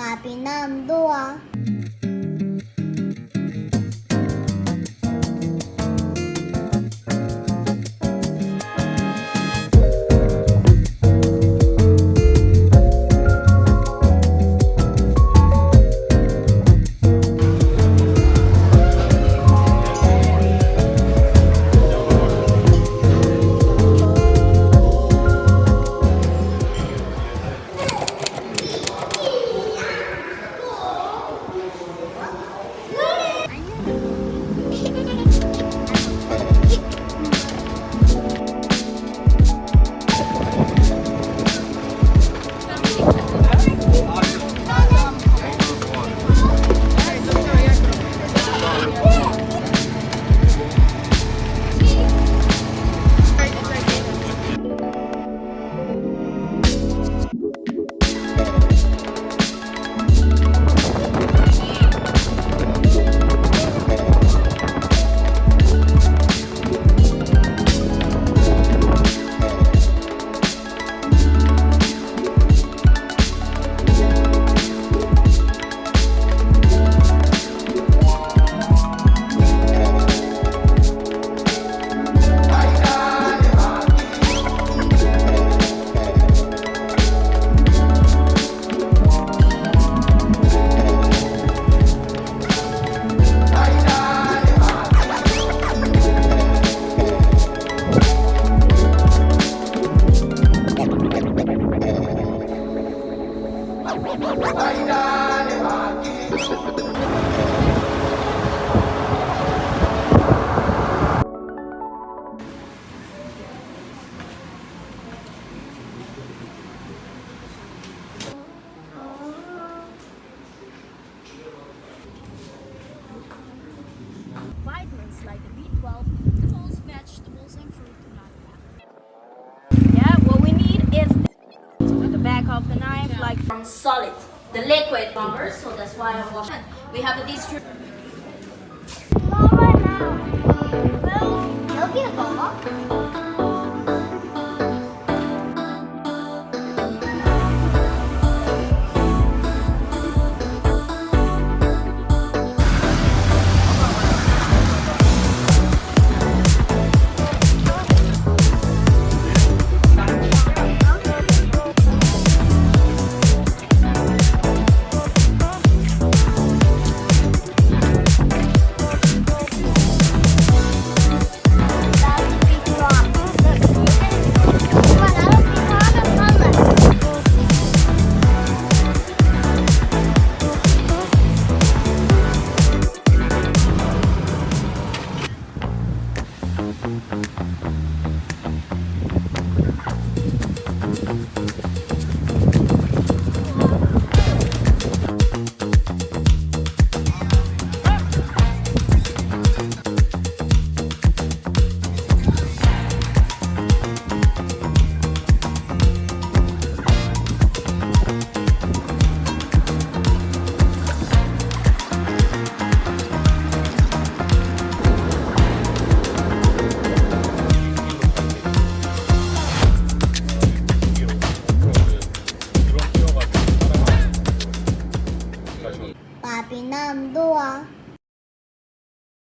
爸比那么多啊。Vitamins like the B12, apples, vegetables, and fruit do not have. Yeah, what we need is the back of the knife, like from solid, the liquid rubber. So that's why I'm washing. We have a distributor. Mama, now. Well, 여기는 먹어?